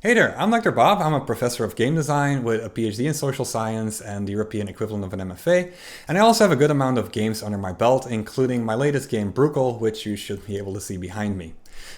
Hey there, I'm Dr. Bob. I'm a professor of game design with a PhD in social science and the European equivalent of an MFA. And I also have a good amount of games under my belt, including my latest game, Brutal, which you should be able to see behind me.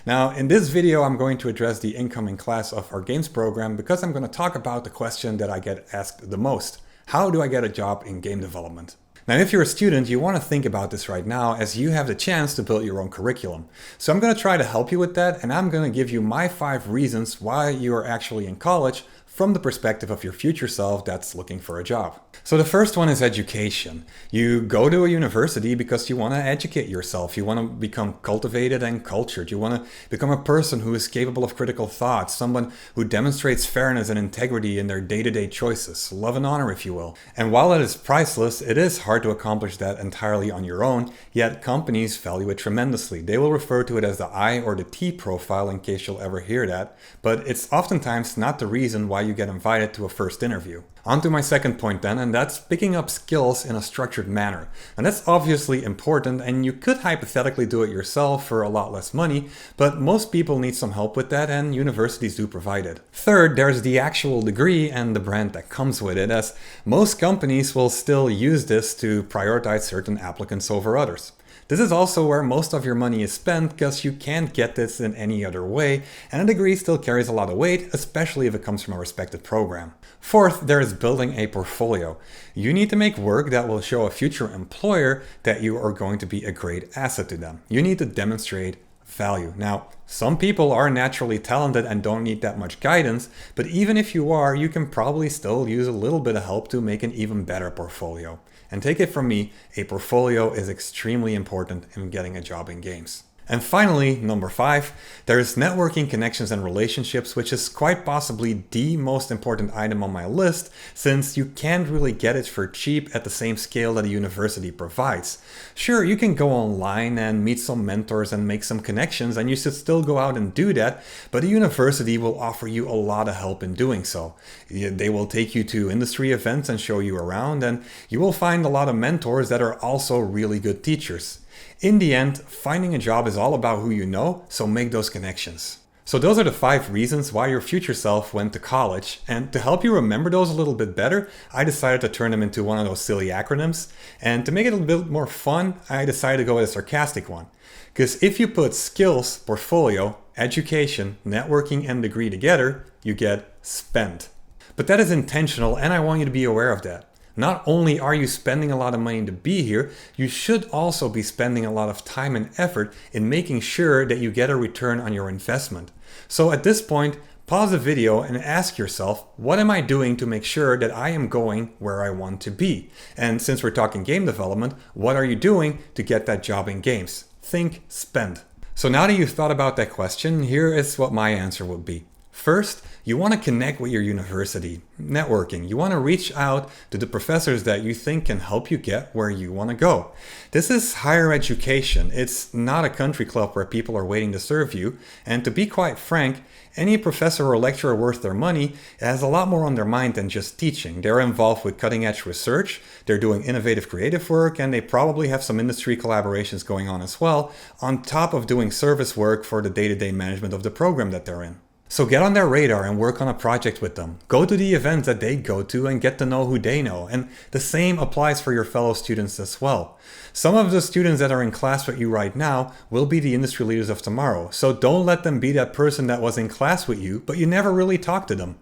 Now, in this video, I'm going to address the incoming class of our games program because I'm going to talk about the question that I get asked the most. How do I get a job in game development? Now, if you're a student, you want to think about this right now as you have the chance to build your own curriculum. So I'm going to try to help you with that, and I'm going to give you my 5 reasons why you are actually in college from the perspective of your future self that's looking for a job. So the first one is education. You go to a university because you want to educate yourself. You want to become cultivated and cultured. You want to become a person who is capable of critical thought, someone who demonstrates fairness and integrity in their day-to-day choices, love and honor, if you will. And while it is priceless, it is hard to accomplish that entirely on your own, yet companies value it tremendously. They will refer to it as the I or the T profile in case you'll ever hear that, but it's oftentimes not the reason why you get invited to a first interview. On to my second point then, and that's picking up skills in a structured manner. And that's obviously important, and you could hypothetically do it yourself for a lot less money, but most people need some help with that, and universities do provide it. Third, there's the actual degree and the brand that comes with it, as most companies will still use this to prioritize certain applicants over others. This is also where most of your money is spent because you can't get this in any other way, and a degree still carries a lot of weight, especially if it comes from a respected program. Fourth, there is building a portfolio. You need to make work that will show a future employer that you are going to be a great asset to them. You need to demonstrate value. Now, some people are naturally talented and don't need that much guidance, but even if you are, you can probably still use a little bit of help to make an even better portfolio. And take it from me, a portfolio is extremely important in getting a job in games. And finally, number 5, there's networking, connections, and relationships, which is quite possibly the most important item on my list, since you can't really get it for cheap at the same scale that a university provides. Sure, you can go online and meet some mentors and make some connections, and you should still go out and do that, but a university will offer you a lot of help in doing so. They will take you to industry events and show you around, and you will find a lot of mentors that are also really good teachers. In the end, finding a job is all about who you know, so make those connections. So those are the 5 reasons why your future self went to college, and to help you remember those a little bit better, I decided to turn them into one of those silly acronyms, and to make it a little bit more fun, I decided to go with a sarcastic one. Because if you put skills, portfolio, education, networking, and degree together, you get S.P.E.N.D. But that is intentional, and I want you to be aware of that. Not only are you spending a lot of money to be here, you should also be spending a lot of time and effort in making sure that you get a return on your investment. So at this point, pause the video and ask yourself, what am I doing to make sure that I am going where I want to be? And since we're talking game development, what are you doing to get that job in games? Think S.P.E.N.D. So now that you've thought about that question, here is what my answer would be. First, you want to connect with your university, networking. You want to reach out to the professors that you think can help you get where you want to go. This is higher education. It's not a country club where people are waiting to serve you. And to be quite frank, any professor or lecturer worth their money has a lot more on their mind than just teaching. They're involved with cutting-edge research, they're doing innovative creative work, and they probably have some industry collaborations going on as well, on top of doing service work for the day-to-day management of the program that they're in. So get on their radar and work on a project with them. Go to the events that they go to and get to know who they know. And the same applies for your fellow students as well. Some of the students that are in class with you right now will be the industry leaders of tomorrow. So don't let them be that person that was in class with you, but you never really talked to them.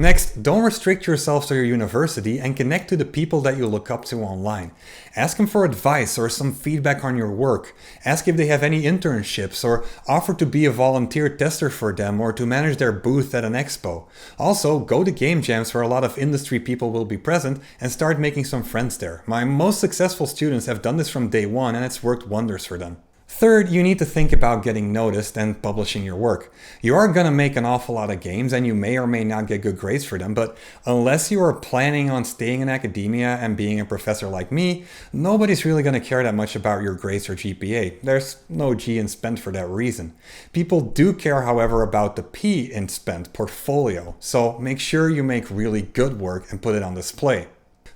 Next, don't restrict yourself to your university and connect to the people that you look up to online. Ask them for advice or some feedback on your work. Ask if they have any internships or offer to be a volunteer tester for them or to manage their booth at an expo. Also, go to game jams where a lot of industry people will be present and start making some friends there. My most successful students have done this from day one and it's worked wonders for them. Third, you need to think about getting noticed and publishing your work. You are going to make an awful lot of games and you may or may not get good grades for them, but unless you are planning on staying in academia and being a professor like me, nobody's really going to care that much about your grades or GPA. There's no G in S.P.E.N.D for that reason. People do care, however, about the P in S.P.E.N.D, portfolio, so make sure you make really good work and put it on display.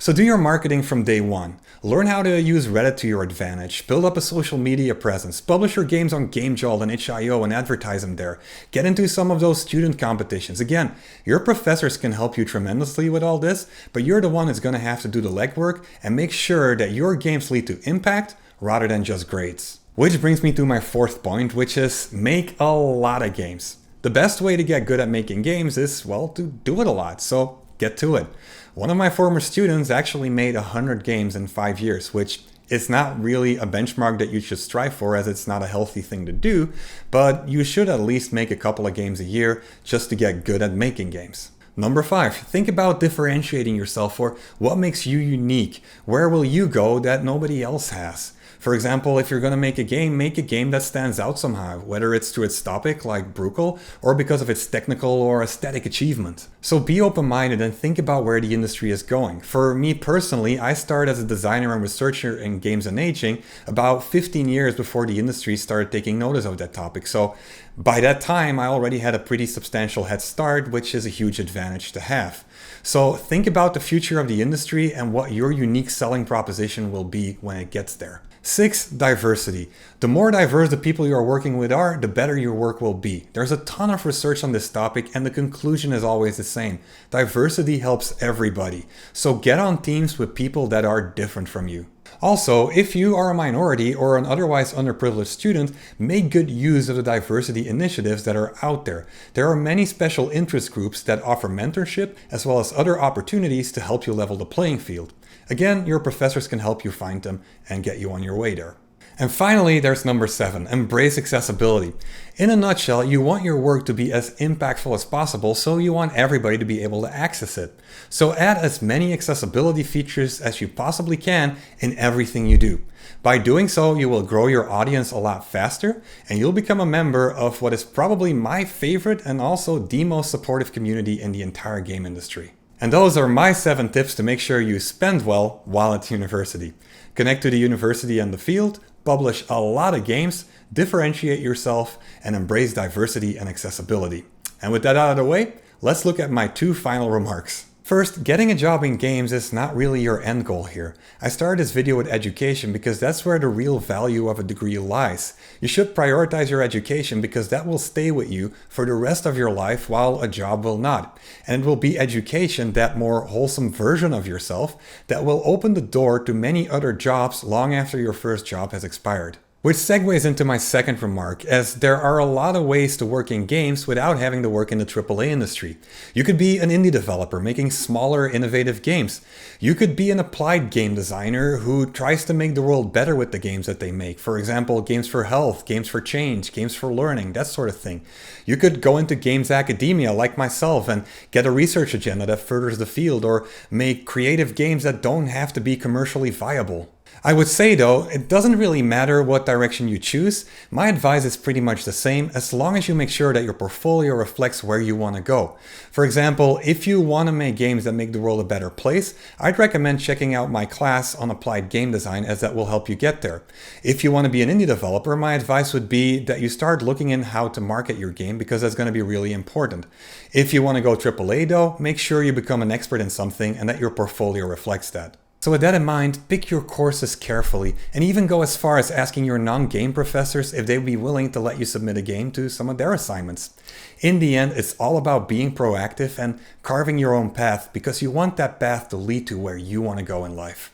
So do your marketing from day one. Learn how to use Reddit to your advantage. Build up a social media presence. Publish your games on GameJolt and itch.io and advertise them there. Get into some of those student competitions. Again, your professors can help you tremendously with all this, but you're the one who's going to have to do the legwork and make sure that your games lead to impact rather than just grades. Which brings me to my fourth point, which is make a lot of games. The best way to get good at making games is, well, to do it a lot, so get to it. One of my former students actually made 100 games in 5 years, which is not really a benchmark that you should strive for, as it's not a healthy thing to do, but you should at least make a couple of games a year just to get good at making games. Number 5, think about differentiating yourself for what makes you unique. Where will you go that nobody else has? For example, if you're going to make a game that stands out somehow, whether it's through its topic like Brutal or because of its technical or aesthetic achievement. So be open-minded and think about where the industry is going. For me personally, I started as a designer and researcher in games and aging about 15 years before the industry started taking notice of that topic. So by that time, I already had a pretty substantial head start, which is a huge advantage to have. So think about the future of the industry and what your unique selling proposition will be when it gets there. 6, diversity. The more diverse the people you are working with are, the better your work will be. There's a ton of research on this topic and the conclusion is always the same. Diversity helps everybody. So get on teams with people that are different from you. Also, if you are a minority or an otherwise underprivileged student, make good use of the diversity initiatives that are out there. There are many special interest groups that offer mentorship as well as other opportunities to help you level the playing field. Again, your professors can help you find them and get you on your way there. And finally, there's number 7, embrace accessibility. In a nutshell, you want your work to be as impactful as possible, so you want everybody to be able to access it. So add as many accessibility features as you possibly can in everything you do. By doing so, you will grow your audience a lot faster, and you'll become a member of what is probably my favorite and also the most supportive community in the entire game industry. And those are my 7 tips to make sure you spend well while at university. Connect to the university and the field, publish a lot of games, differentiate yourself, and embrace diversity and accessibility. And with that out of the way, let's look at my 2 final remarks. First, getting a job in games is not really your end goal here. I started this video with education because that's where the real value of a degree lies. You should prioritize your education because that will stay with you for the rest of your life while a job will not. And it will be education, that more wholesome version of yourself, that will open the door to many other jobs long after your first job has expired. Which segues into my second remark, as there are a lot of ways to work in games without having to work in the AAA industry. You could be an indie developer making smaller, innovative games. You could be an applied game designer who tries to make the world better with the games that they make. For example, games for health, games for change, games for learning, that sort of thing. You could go into games academia like myself and get a research agenda that furthers the field, or make creative games that don't have to be commercially viable. I would say though, it doesn't really matter what direction you choose. My advice is pretty much the same, as long as you make sure that your portfolio reflects where you want to go. For example, if you want to make games that make the world a better place, I'd recommend checking out my class on applied game design, as that will help you get there. If you want to be an indie developer, my advice would be that you start looking in how to market your game, because that's going to be really important. If you want to go AAA though, make sure you become an expert in something and that your portfolio reflects that. So with that in mind, pick your courses carefully, and even go as far as asking your non-game professors if they'd be willing to let you submit a game to some of their assignments. In the end, it's all about being proactive and carving your own path, because you want that path to lead to where you want to go in life.